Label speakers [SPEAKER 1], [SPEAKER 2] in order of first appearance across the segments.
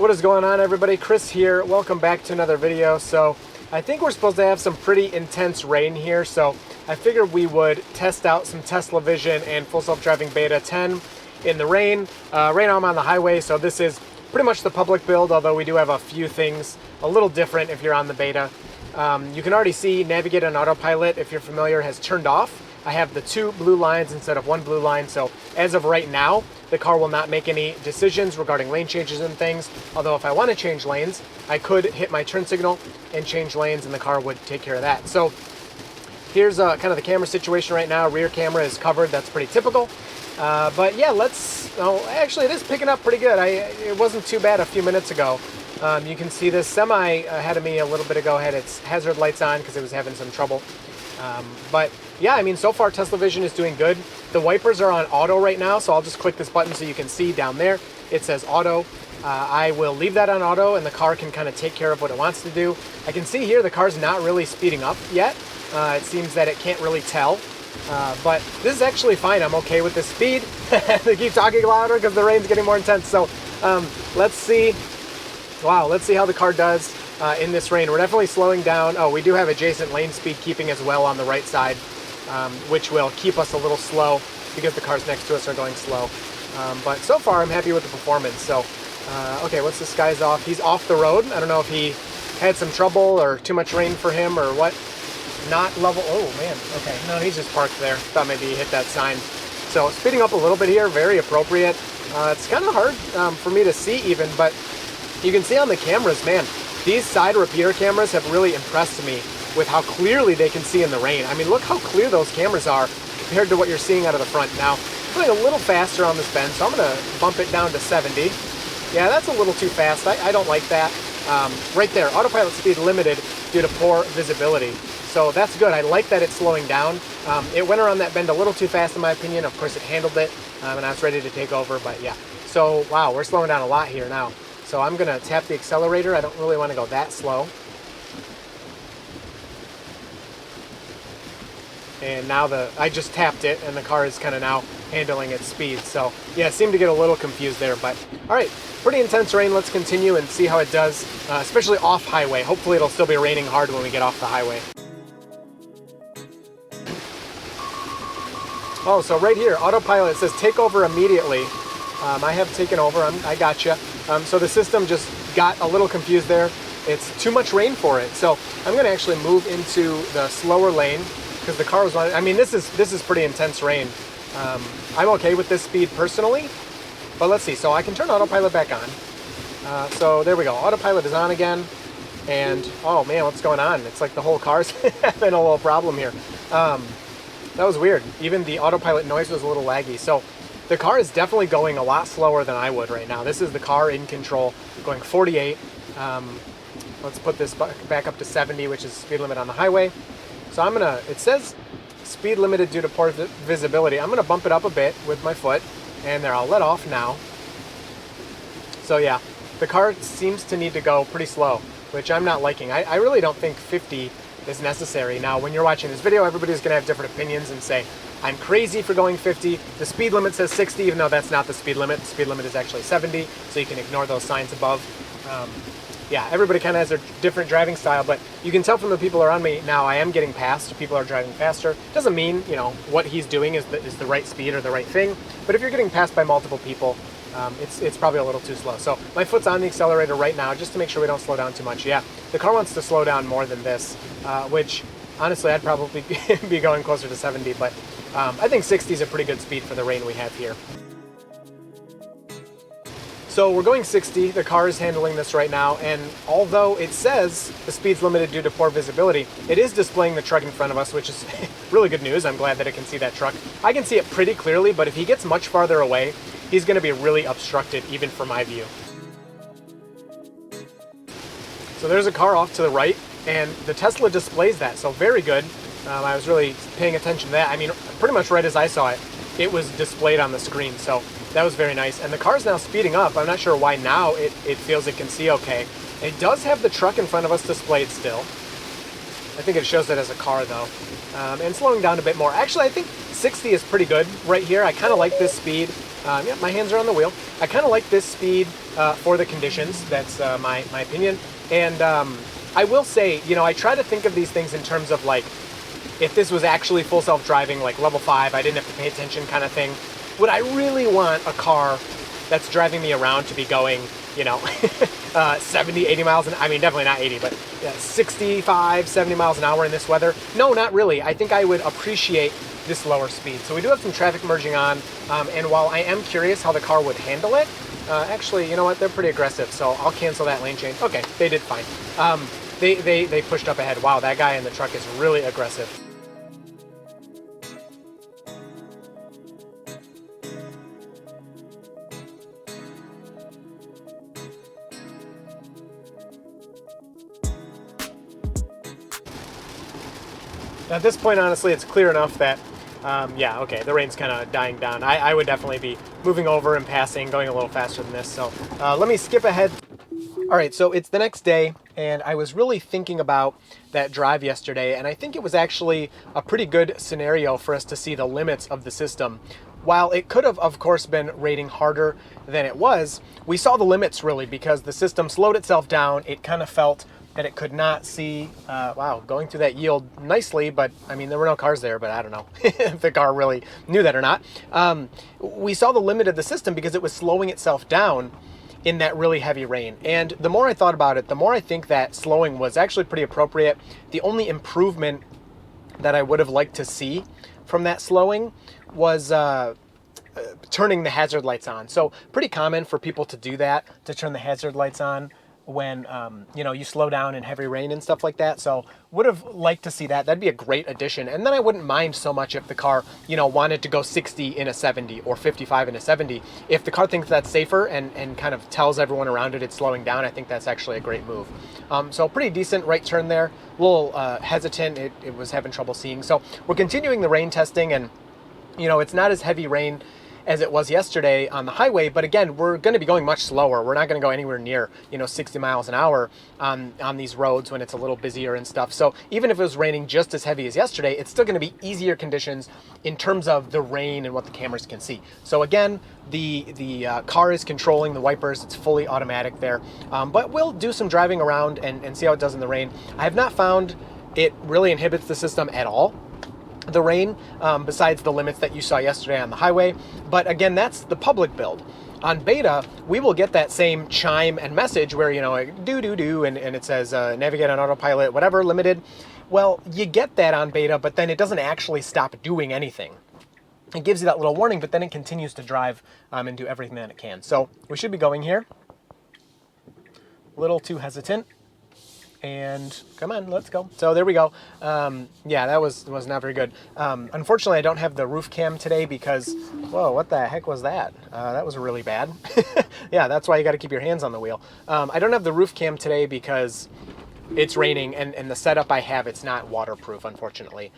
[SPEAKER 1] What is going on, everybody? Chris here. Welcome back to another video. So I think we're supposed to have some pretty intense rain here, so I figured we would test out some Tesla Vision and Full Self-Driving Beta 10 in the rain. Right now I'm on the highway, so this is pretty much the public build, although we do have a few things a little different if you're on the beta. You can already see Navigate on Autopilot, if you're familiar, has turned off. I have the 2 blue lines instead of 1 blue line, so as of right now, the car will not make any decisions regarding lane changes and things, although if I want to change lanes, I could hit my turn signal and change lanes and the car would take care of that. So here's kind of the camera situation right now. Rear camera is covered, that's pretty typical. But yeah, actually it is picking up pretty good. It wasn't too bad a few minutes ago. You can see this semi ahead of me a little bit ago had its hazard lights on because it was having some trouble. But yeah, I mean, so far Tesla Vision is doing good. The wipers are on auto right now, so I'll just click this button so you can see down there. It says auto. I will leave that on auto and the car can kind of take care of what it wants to do. I can see here the car's not really speeding up yet. It seems that it can't really tell. But this is actually fine. I'm okay with this speed. They keep talking louder because the rain's getting more intense. So let's see. Wow, let's see how the car does in this rain. We're definitely slowing down. Oh, we do have adjacent lane speed keeping as well on the right side, which will keep us a little slow because the cars next to us are going slow. But so far, I'm happy with the performance. So, okay, once this guy's off, he's off the road. I don't know if he had some trouble or too much rain for him or what. Not level. Oh, man. Okay, no, he's just parked there. Thought maybe he hit that sign. So speeding up a little bit here, very appropriate. It's kind of hard for me to see even, but you can see on the cameras, man, these side repeater cameras have really impressed me with how clearly they can see in the rain. I mean, look how clear those cameras are compared to what you're seeing out of the front. Now, I'm going a little faster on this bend, so I'm going to bump it down to 70. Yeah, that's a little too fast. I don't like that. Right there, autopilot speed limited due to poor visibility. So that's good. I like that it's slowing down. It went around that bend a little too fast in my opinion. Of course, it handled it, and I was ready to take over, but yeah. So, wow, we're slowing down a lot here now. So I'm going to tap the accelerator. I don't really want to go that slow. And now I just tapped it and the car is kind of now handling its speed. So yeah, it seemed to get a little confused there, but all right, pretty intense rain. Let's continue and see how it does, especially off highway. Hopefully it'll still be raining hard when we get off the highway. Oh, so right here, autopilot says take over immediately. I have taken over, I gotcha. So the system just got a little confused there. It's too much rain for it. So I'm gonna actually move into the slower lane because the car was on, I mean, this is pretty intense rain. I'm okay with this speed personally, but let's see. So I can turn autopilot back on. So there we go, autopilot is on again. And oh man, what's going on? It's like the whole car's having a little problem here. That was weird. Even the autopilot noise was a little laggy. So the car is definitely going a lot slower than I would right now. This is the car in control, going 48. Let's put this back up to 70, which is speed limit on the highway. So I'm gonna, it says speed limited due to poor visibility. I'm gonna bump it up a bit with my foot, and there, I'll let off now. So yeah, the car seems to need to go pretty slow, which I'm not liking. I really don't think 50 is necessary. Now, when you're watching this video, everybody's gonna have different opinions and say, I'm crazy for going 50. The speed limit says 60, even though that's not the speed limit. The speed limit is actually 70, so you can ignore those signs above. Yeah, everybody kind of has their different driving style, but you can tell from the people around me now I am getting past. People are driving faster. Doesn't mean, you know, what he's doing is the right speed or the right thing, but if you're getting passed by multiple people, it's probably a little too slow. So my foot's on the accelerator right now just to make sure we don't slow down too much. Yeah, the car wants to slow down more than this, which honestly I'd probably be going closer to 70, but I think 60 is a pretty good speed for the rain we have here. So we're going 60, the car is handling this right now, and although it says the speed's limited due to poor visibility, it is displaying the truck in front of us, which is really good news. I'm glad that it can see that truck. I can see it pretty clearly, but if he gets much farther away, he's going to be really obstructed even from my view. So there's a car off to the right, and the Tesla displays that, so very good. I was really paying attention to that. I mean, pretty much right as I saw it, it was displayed on the screen, so that was very nice. And the car's now speeding up. I'm not sure why now it feels it can see okay. It does have the truck in front of us displayed still. I think it shows it as a car though. And slowing down a bit more. Actually, I think 60 is pretty good right here. I kind of like this speed. Yeah, my hands are on the wheel. I kind of like this speed for the conditions. That's my opinion. And I will say, you know, I try to think of these things in terms of like, if this was actually full self-driving, like level 5, I didn't have to pay attention kind of thing. Would I really want a car that's driving me around to be going, you know, 70, 80 miles an hour? I mean, definitely not 80, but 65, 70 miles an hour in this weather? No, not really. I think I would appreciate this lower speed. So we do have some traffic merging on, and while I am curious how the car would handle it, actually, you know what, they're pretty aggressive, so I'll cancel that lane change. Okay, they did fine. They pushed up ahead. Wow, that guy in the truck is really aggressive. At this point, honestly, it's clear enough that, yeah, okay, the rain's kind of dying down. I would definitely be moving over and passing, going a little faster than this. So let me skip ahead. All right, so it's the next day, and I was really thinking about that drive yesterday, and I think it was actually a pretty good scenario for us to see the limits of the system. While it could have, of course, been rating harder than it was, we saw the limits really because the system slowed itself down. It kind of felt that it could not see, wow, going through that yield nicely, but I mean, there were no cars there, but I don't know if the car really knew that or not. We saw the limit of the system because it was slowing itself down in that really heavy rain. And the more I thought about it, the more I think that slowing was actually pretty appropriate. The only improvement that I would have liked to see from that slowing was turning the hazard lights on. So pretty common for people to do that, to turn the hazard lights on when you know, you slow down in heavy rain and stuff like that. So would have liked to see that. That'd be a great addition. And then I wouldn't mind so much if the car, you know, wanted to go 60 in a 70 or 55 in a 70. If the car thinks that's safer and kind of tells everyone around it it's slowing down, I think that's actually a great move. So pretty decent right turn there. A little hesitant. It was having trouble seeing. So we're continuing the rain testing, and you know, it's not as heavy rain as it was yesterday on the highway, but again, we're going to be going much slower. We're not going to go anywhere near, you know, 60 miles an hour on these roads when it's a little busier and stuff. So even if it was raining just as heavy as yesterday, it's still going to be easier conditions in terms of the rain and what the cameras can see. So again, the car is controlling the wipers. It's fully automatic there, but we'll do some driving around and see how it does in the rain. I have not found it really inhibits the system at all, the rain, besides the limits that you saw yesterday on the highway. But again, that's the public build. On beta, we will get that same chime and message where, you know, like, do, and it says navigate on autopilot, whatever, limited. Well, you get that on beta, but then it doesn't actually stop doing anything. It gives you that little warning, but then it continues to drive and do everything that it can. So we should be going here. A little too hesitant. And come on, let's go. So there we go. Yeah, that was not very good. Unfortunately, I don't have the roof cam today because, whoa, what the heck was that? That was really bad. Yeah, that's why you got to keep your hands on the wheel. I don't have the roof cam today because it's raining, and the setup I have, it's not waterproof, unfortunately,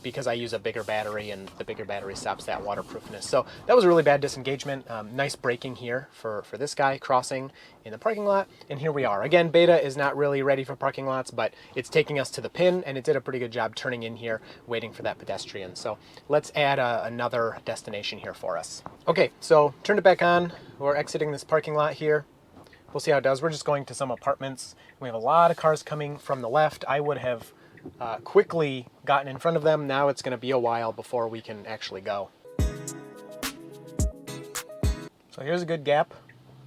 [SPEAKER 1] because I use a bigger battery, and the bigger battery stops that waterproofness. So that was a really bad disengagement. Nice braking here for this guy crossing in the parking lot, and here we are. Again, beta is not really ready for parking lots, but it's taking us to the pin, and it did a pretty good job turning in here, waiting for that pedestrian. So let's add another destination here for us. Okay, so turned it back on. We're exiting this parking lot here. We'll see how it does. We're just going to some apartments. We have a lot of cars coming from the left. I would have quickly gotten in front of them. Now it's going to be a while before we can actually go. So here's a good gap.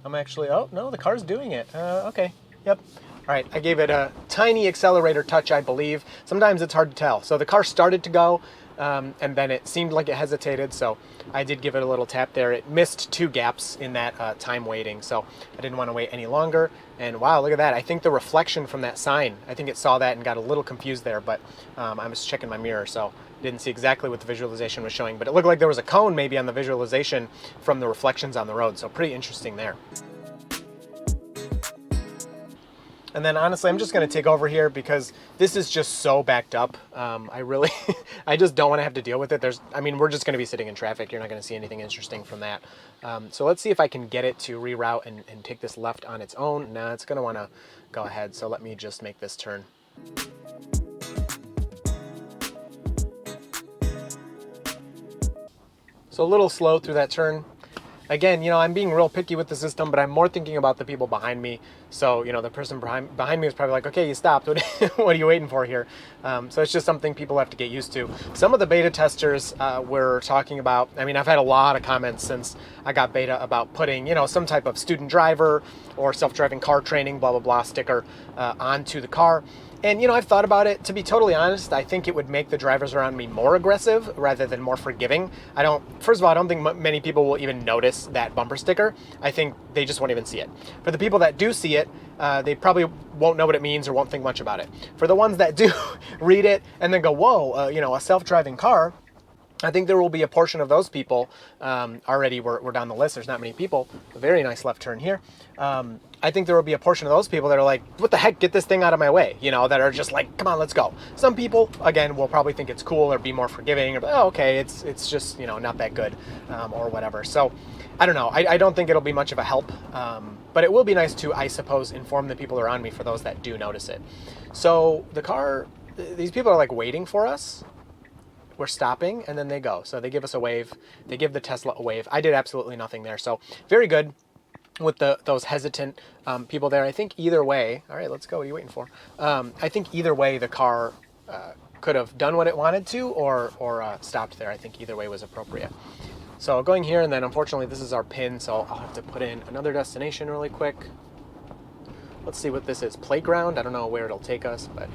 [SPEAKER 1] I'm actually, oh no, the car's doing it. Okay, yep. All right, I gave it a tiny accelerator touch, I believe. Sometimes it's hard to tell. So the car started to go, and then it seemed like it hesitated, so I did give it a little tap there. It missed 2 gaps in that time waiting, so I didn't want to wait any longer. And wow, look at that. I think the reflection from that sign, I think it saw that and got a little confused there, but I was checking my mirror, so didn't see exactly what the visualization was showing, but it looked like there was a cone maybe on the visualization from the reflections on the road, so pretty interesting there. And then honestly, I'm just going to take over here because this is just so backed up. I just don't want to have to deal with it. I mean, we're just going to be sitting in traffic. You're not going to see anything interesting from that. So let's see if I can get it to reroute and take this left on its own. No, it's going to want to go ahead. So let me just make this turn. So a little slow through that turn. again, I'm being real picky with the system, but I'm more thinking about the people behind me. So, the person behind me is probably like, okay, you stopped. What are you waiting for here? So it's just something people have to get used to. Some of the beta testers were talking about, I've had a lot of comments since I got beta about putting, some type of student driver or self-driving car training, blah, blah, blah sticker onto the car. And, I've thought about it. To be totally honest, I think it would make the drivers around me more aggressive rather than more forgiving. First of all, I don't think many people will even notice that bumper sticker. I think they just won't even see it. For the people that do see it, they probably won't know what it means or won't think much about it. For the ones that do read it and then go, whoa, a self-driving car, I think there will be a portion of those people, already we're down the list, there's not many people, a very nice left turn here. I think there will be a portion of those people that are like, what the heck, get this thing out of my way, that are just like, come on, let's go. Some people, again, will probably think it's cool or be more forgiving or, oh, okay, it's just, not that good, or whatever. So I don't know, I don't think it'll be much of a help, but it will be nice to, I suppose, inform the people around me for those that do notice it. So the car, these people are like waiting for us. We're stopping and then they go. So they give us a wave. They give the Tesla a wave. I did absolutely nothing there. So very good with those hesitant people there. I think either way, all right, let's go. What are you waiting for? I think either way the car could have done what it wanted to or stopped there. I think either way was appropriate. So going here, and then unfortunately this is our pin, so I'll have to put in another destination really quick. Let's see what this is. Playground. I don't know where it'll take us, but...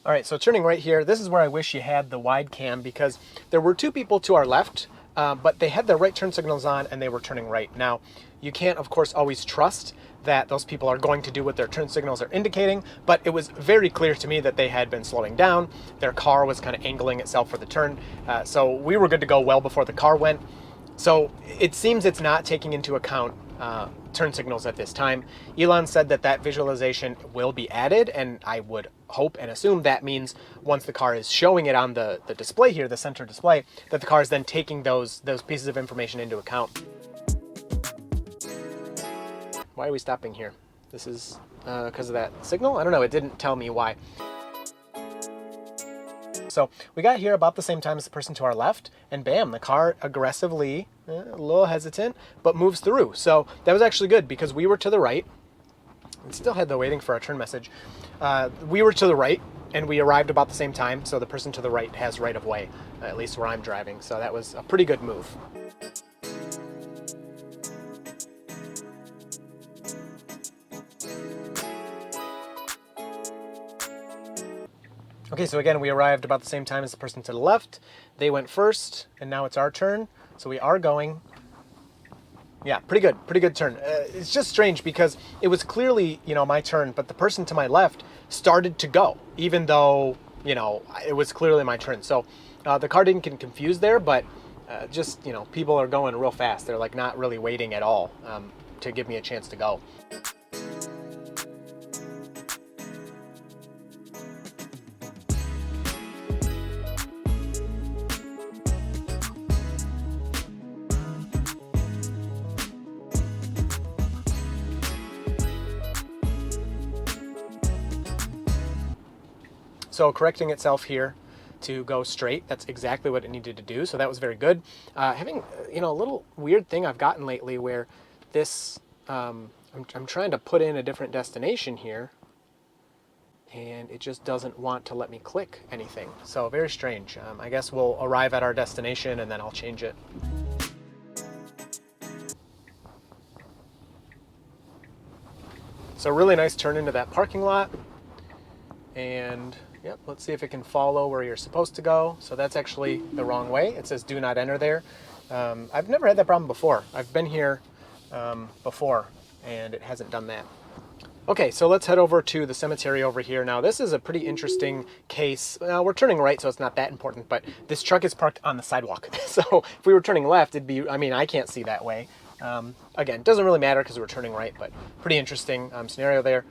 [SPEAKER 1] All right, so turning right here, this is where I wish you had the wide cam because there were two people to our left, but they had their right turn signals on and they were turning right. Now, you can't, of course, always trust that those people are going to do what their turn signals are indicating, but it was very clear to me that they had been slowing down. Their car was kind of angling itself for the turn, so we were good to go well before the car went. So it seems it's not taking into account turn signals at this time. Elon said that visualization will be added, and I would hope and assume that means once the car is showing it on the display here, the center display, that the car is then taking those pieces of information into account. Why are we stopping here? This is because of that signal? I don't know, it didn't tell me why. So we got here about the same time as the person to our left, and bam, the car aggressively, a little hesitant, but moves through. So that was actually good because we were to the right. We still had the waiting for our turn message. We were to the right and we arrived about the same time. So the person to the right has right of way, at least where I'm driving. So that was a pretty good move. Okay, so again, we arrived about the same time as the person to the left. They went first, and now it's our turn. So we are going. Yeah, pretty good turn. It's just strange because it was clearly, my turn, but the person to my left started to go, even though, it was clearly my turn. So the car didn't get confused there, but just, people are going real fast. They're like not really waiting at all to give me a chance to go. So correcting itself here to go straight, that's exactly what it needed to do. So that was very good. Having, a little weird thing I've gotten lately where this, I'm trying to put in a different destination here and it just doesn't want to let me click anything. So very strange. I guess we'll arrive at our destination and then I'll change it. So really nice turn into that parking lot. And yep, let's see if it can follow where you're supposed to go. So that's actually the wrong way. It says do not enter there. I've never had that problem before. I've been here before and it hasn't done that. Okay, so let's head over to the cemetery over here. Now this is a pretty interesting case. We're turning right, so it's not that important, but this truck is parked on the sidewalk. So if we were turning left, it'd be, I can't see that way. Again, doesn't really matter because we're turning right, but pretty interesting scenario there.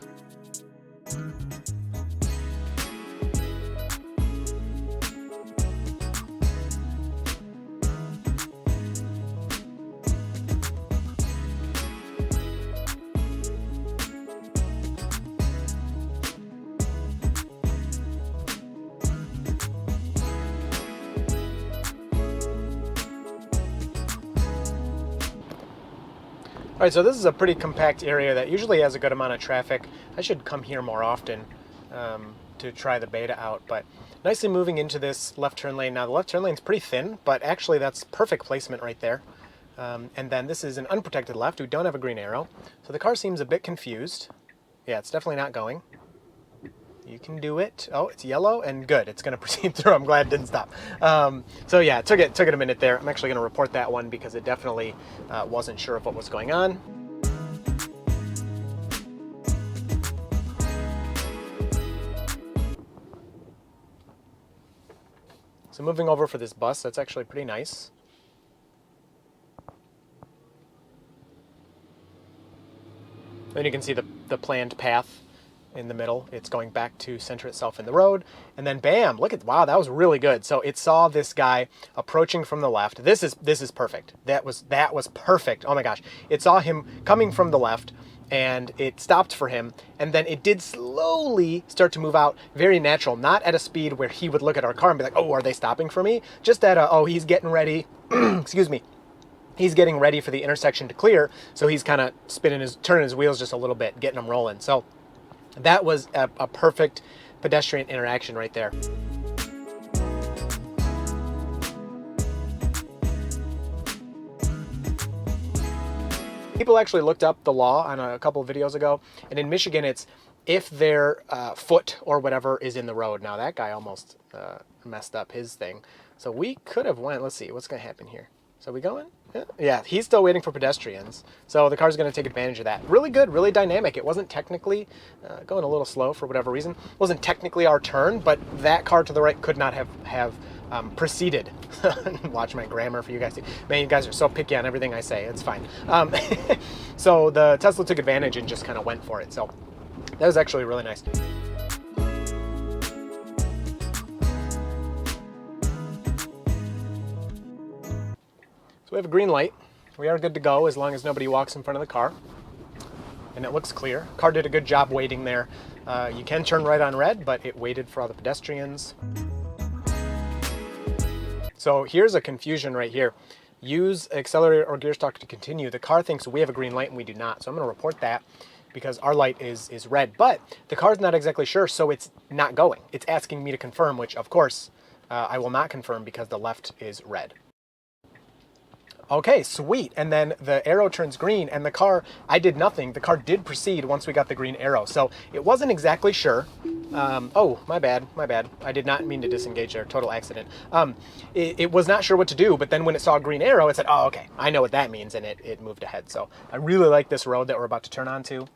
[SPEAKER 1] All right, so this is a pretty compact area that usually has a good amount of traffic. I should come here more often to try the beta out, but nicely moving into this left turn lane. Now the left turn lane is pretty thin, but actually that's perfect placement right there. And then this is an unprotected left. We don't have a green arrow, so the car seems a bit confused. Yeah, it's definitely not going. You can do it. Oh, it's yellow and good. It's going to proceed through. I'm glad it didn't stop. So yeah, it took it a minute there. I'm actually going to report that one because it definitely wasn't sure of what was going on. So moving over for this bus, that's actually pretty nice. Then you can see the planned path in the middle. It's going back to center itself in the road, and then bam, look at, wow, that was really good. So it saw this guy approaching from the left. This is perfect. That was perfect. Oh my gosh. It saw him coming from the left and it stopped for him, and then it did slowly start to move out, very natural, not at a speed where he would look at our car and be like, oh, are they stopping for me? Just at a, oh, he's getting ready. Excuse me. He's getting ready for the intersection to clear, so he's kind of turning his wheels just a little bit, getting them rolling. So that was a perfect pedestrian interaction right there. People actually looked up the law on a couple of videos ago, and in Michigan it's if their foot or whatever is in the road. Now that guy almost messed up his thing. So we could have went, let's see, what's going to happen here? So we going? Yeah, he's still waiting for pedestrians. So the car's going to take advantage of that. Really good, really dynamic. It wasn't technically going a little slow for whatever reason. It wasn't technically our turn, but that car to the right could not have proceeded. Watch my grammar for you guys. Man, you guys are so picky on everything I say. It's fine. So the Tesla took advantage and just kind of went for it. So that was actually really nice. So we have a green light. We are good to go as long as nobody walks in front of the car. And it looks clear. Car did a good job waiting there. You can turn right on red, but it waited for all the pedestrians. So here's a confusion right here. Use accelerator or gear stalk to continue. The car thinks we have a green light and we do not. So I'm going to report that because our light is red. But the car's not exactly sure, so it's not going. It's asking me to confirm, which of course I will not confirm because the left is red. Okay, sweet. And then the arrow turns green and the car, I did nothing. The car did proceed once we got the green arrow. So it wasn't exactly sure. Oh, my bad. I did not mean to disengage there. Total accident. It was not sure what to do, but then when it saw a green arrow, it said, oh, okay, I know what that means. And it moved ahead. So I really like this road that we're about to turn onto.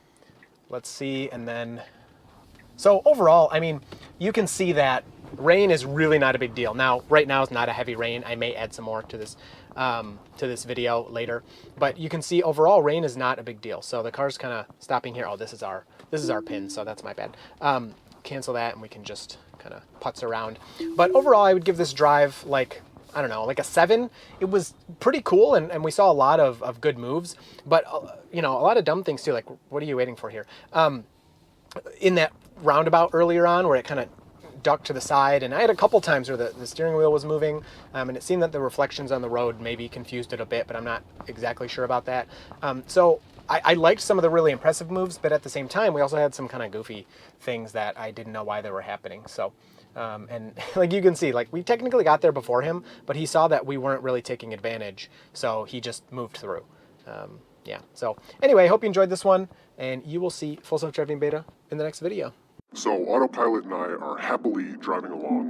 [SPEAKER 1] Let's see. And then, so overall, I mean, you can see that rain is really not a big deal. Now, right now is not a heavy rain. I may add some more to this video later, but you can see overall rain is not a big deal. So the car's kind of stopping here. Oh, this is our pin, so that's my bad. Cancel that and we can just kind of putz around. But overall, I would give this drive like, I don't know, like a 7. It was pretty cool, and we saw a lot of good moves, but you know, a lot of dumb things too. Like, what are you waiting for here? In that roundabout earlier on where it kind of ducked to the side, and I had a couple times where the steering wheel was moving, and it seemed that the reflections on the road maybe confused it a bit, but I'm not exactly sure about that. So I liked some of the really impressive moves, but at the same time, we also had some kind of goofy things that I didn't know why they were happening. So, and like you can see, like we technically got there before him, but he saw that we weren't really taking advantage, so he just moved through. Yeah, so anyway, I hope you enjoyed this one, and you will see Full Self Driving Beta in the next video.
[SPEAKER 2] So Autopilot and I are happily driving along